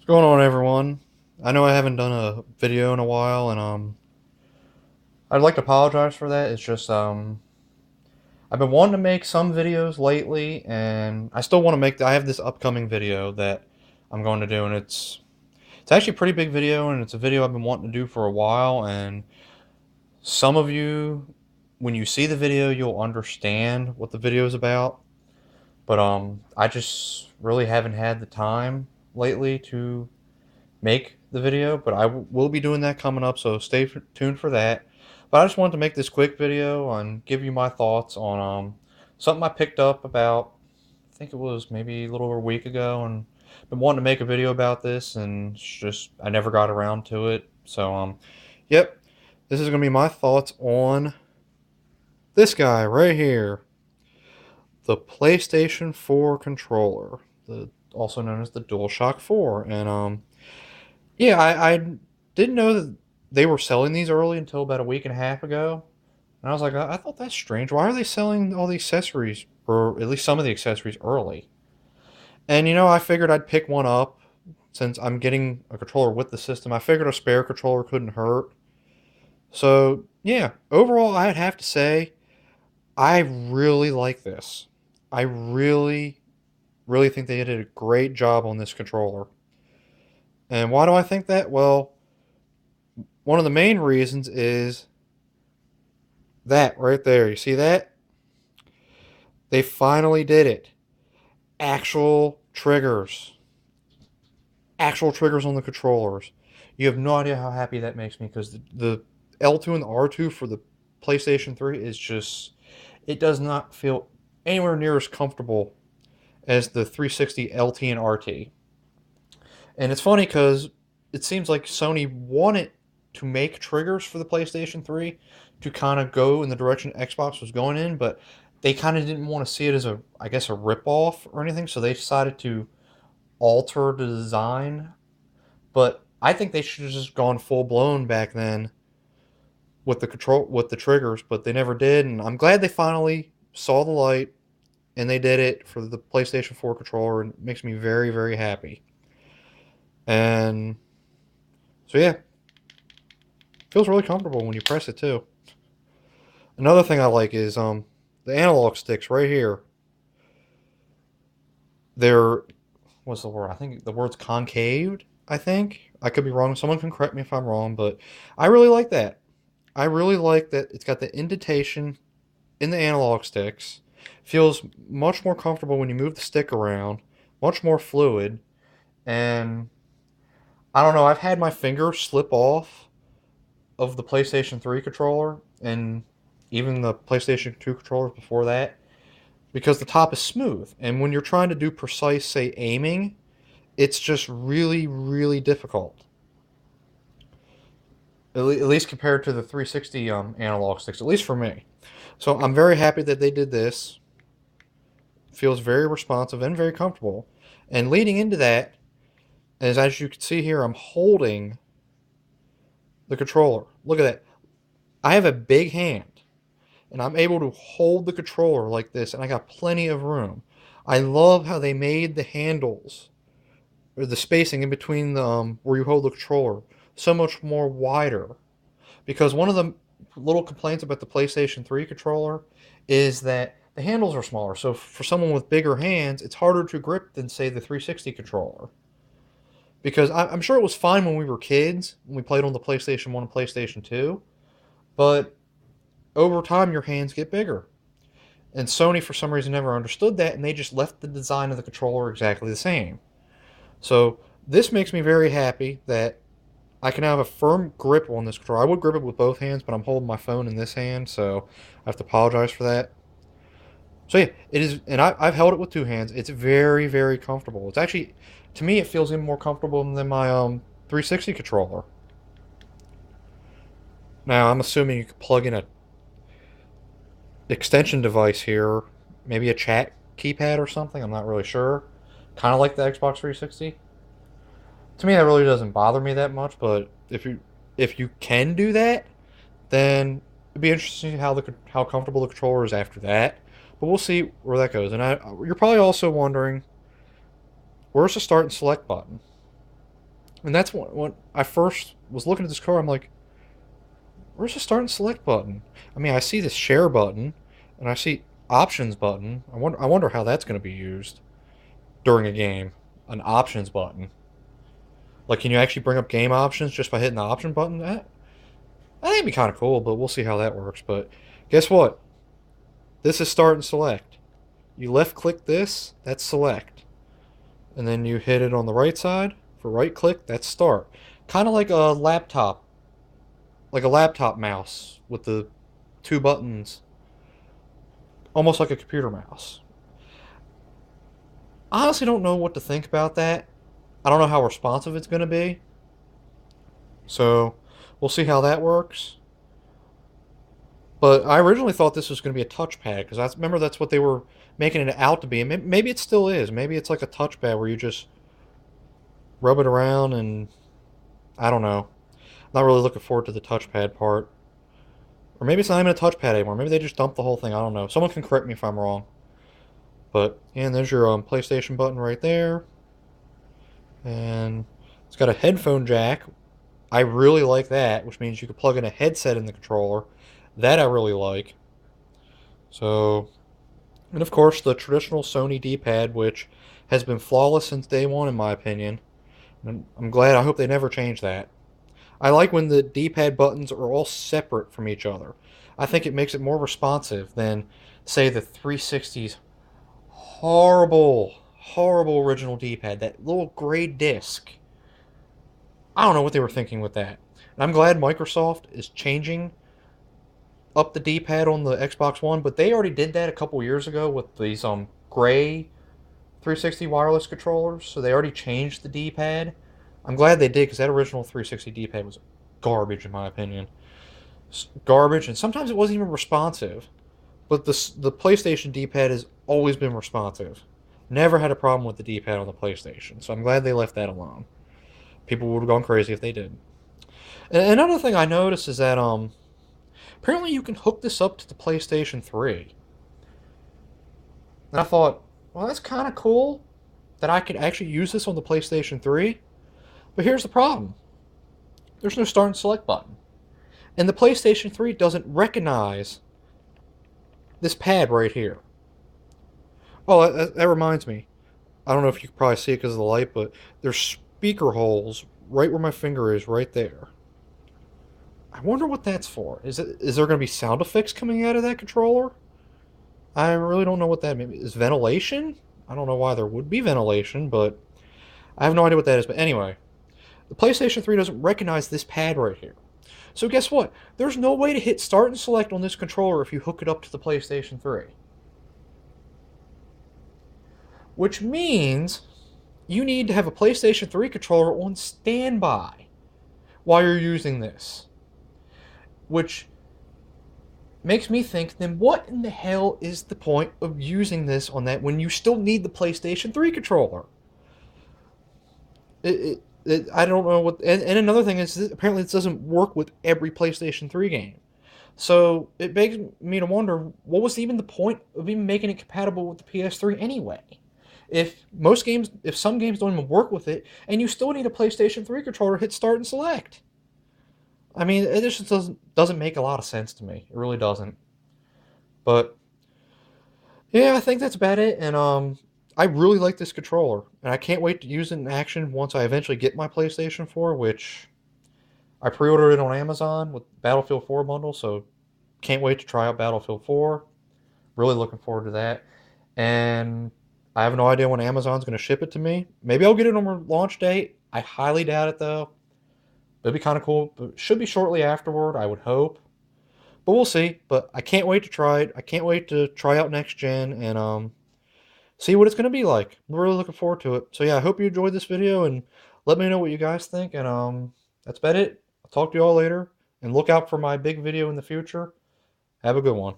Going on, everyone? I know I haven't done a video in a while, and I'd like to apologize for that. It's just I've been wanting to make some videos lately, and I still want to make. I have this upcoming video that I'm going to do, and it's actually a pretty big video, and it's a video I've been wanting to do for a while. And some of you, when you see the video, you'll understand what the video is about. But I just really haven't had the time lately to make the video, but will be doing that coming up, so tuned for that. But I just wanted to make this quick video and give you my thoughts on something I picked up about, I think it was maybe a little over a week ago, and been wanting to make a video about this, and it's just I never got around to it. So yep, this is gonna be my thoughts on this guy right here, the PlayStation 4 controller, the also known as the DualShock 4, and yeah, I didn't know that they were selling these early until about a week and a half ago. And I was like, I thought that's strange. Why are they selling all the accessories, or at least some of the accessories, early? And I figured I'd pick one up since I'm getting a controller with the system. I figured a spare controller couldn't hurt. So, yeah, overall, I'd have to say I really like this. I really, really think they did a great job on this controller. And why do I think that? Well, one of the main reasons is that right there. You see that? They finally did it. Actual triggers. Actual triggers on the controllers. You have no idea how happy that makes me, because the L2 and the R2 for the PlayStation 3 is just, it does not feel anywhere near as comfortable as the 360 LT and RT. And it's funny because it seems like Sony wanted to make triggers for the PlayStation 3 to kind of go in the direction Xbox was going in, but they kind of didn't want to see it as I guess, a rip-off or anything, so they decided to alter the design. But I think they should have just gone full-blown back then with the triggers, but they never did, and I'm glad they finally saw the light and they did it for the PlayStation 4 controller, and it makes me very, very happy. And so yeah, feels really comfortable when you press it too. Another thing I like is the analog sticks right here. They're, what's the word? I think the word's concaved. I think I could be wrong. Someone can correct me if I'm wrong, but I really like that. I really like that it's got the indentation in the analog sticks. Feels much more comfortable when you move the stick around. Much more fluid. And I don't know. I've had my finger slip off of the PlayStation 3 controller, and even the PlayStation 2 controllers before that, because the top is smooth. And when you're trying to do precise, say, aiming, it's just really, really difficult. At least compared to the 360 analog sticks, at least for me. So I'm very happy that they did this. Feels very responsive and very comfortable. And leading into that, as you can see here, I'm holding the controller. Look at that. I have a big hand, and I'm able to hold the controller like this, and I got plenty of room. I love how they made the handles, or the spacing in between the where you hold the controller, so much more wider. Because one of the little complaints about the PlayStation 3 controller is that the handles are smaller. So for someone with bigger hands, it's harder to grip than, say, the 360 controller. Because I'm sure it was fine when we were kids, when we played on the PlayStation 1 and PlayStation 2, but over time your hands get bigger. And Sony, for some reason, never understood that, and they just left the design of the controller exactly the same. So this makes me very happy that I can have a firm grip on this controller. I would grip it with both hands, but I'm holding my phone in this hand, so I have to apologize for that. So yeah, it is, and I've held it with two hands. It's very, very comfortable. It's actually, to me, it feels even more comfortable than my 360 controller. Now, I'm assuming you could plug in a extension device here, maybe a chat keypad or something. I'm not really sure. Kind of like the Xbox 360. To me, that really doesn't bother me that much. But if you can do that, then it'd be interesting to see how comfortable the controller is after that. But we'll see where that goes. And you're probably also wondering, where's the start and select button? And that's when I first was looking at this car. I'm like, where's the start and select button? I mean, I see this share button, and I see options button. I wonder how that's going to be used during a game. An options button. Like, can you actually bring up game options just by hitting the option button? I think it'd be kind of cool, but we'll see how that works. But guess what? This is start and select. You left click this, that's select. And then you hit it on the right side for right click, that's start. Kind of like a laptop mouse with the two buttons, almost like a computer mouse. I honestly don't know what to think about that. I don't know how responsive it's going to be. So we'll see how that works. But I originally thought this was going to be a touchpad because I remember that's what they were making it out to be. And maybe it still is. Maybe it's like a touchpad where you just rub it around and I don't know. Not really looking forward to the touchpad part. Or maybe it's not even a touchpad anymore. Maybe they just dumped the whole thing. I don't know. Someone can correct me if I'm wrong. But yeah, and there's your PlayStation button right there. And it's got a headphone jack. I really like that, which means you can plug in a headset in the controller. That I really like. So, and of course, the traditional Sony D-pad, which has been flawless since day one, in my opinion. And I'm glad. I hope they never change that. I like when the D-pad buttons are all separate from each other. I think it makes it more responsive than, say, the 360's horrible, horrible original D-pad. That little gray disc. I don't know what they were thinking with that. And I'm glad Microsoft is changing up the D-pad on the Xbox One, but they already did that a couple years ago with these gray 360 wireless controllers. So they already changed the D-pad. I'm glad they did because that original 360 D-pad was garbage in my opinion. Garbage, and sometimes it wasn't even responsive. But the PlayStation D-pad has always been responsive. Never had a problem with the D-pad on the PlayStation, so I'm glad they left that alone. People would have gone crazy if they did. And another thing I noticed is that apparently you can hook this up to the PlayStation 3. And I thought, well, that's kind of cool that I could actually use this on the PlayStation 3. But here's the problem: there's no start and select button, and the PlayStation 3 doesn't recognize this pad right here. Oh, that reminds me. I don't know if you can probably see it because of the light, but there's speaker holes right where my finger is, right there. I wonder what that's for. Is there going to be sound effects coming out of that controller? I really don't know what that means. Is ventilation? I don't know why there would be ventilation, but I have no idea what that is. But anyway, the PlayStation 3 doesn't recognize this pad right here. So guess what? There's no way to hit start and select on this controller if you hook it up to the PlayStation 3. Which means you need to have a PlayStation 3 controller on standby while you're using this. Which makes me think, then what in the hell is the point of using this on that when you still need the PlayStation 3 controller? I don't know what. And another thing is, apparently this doesn't work with every PlayStation 3 game. So it begs me to wonder, what was even the point of even making it compatible with the PS3 anyway? If some games don't even work with it, and you still need a PlayStation 3 controller to hit start and select. I mean, it just doesn't make a lot of sense to me. It really doesn't. But yeah, I think that's about it. And I really like this controller, and I can't wait to use it in action once I eventually get my PlayStation 4, which I pre-ordered it on Amazon with Battlefield 4 bundle. So can't wait to try out Battlefield 4. Really looking forward to that. And I have no idea when Amazon's going to ship it to me. Maybe I'll get it on launch date. I highly doubt it though. It'd be kind of cool. But it should be shortly afterward, I would hope. But we'll see. But I can't wait to try it. I can't wait to try out next gen and see what it's going to be like. I'm really looking forward to it. So yeah, I hope you enjoyed this video and let me know what you guys think. And that's about it. I'll talk to you all later and look out for my big video in the future. Have a good one.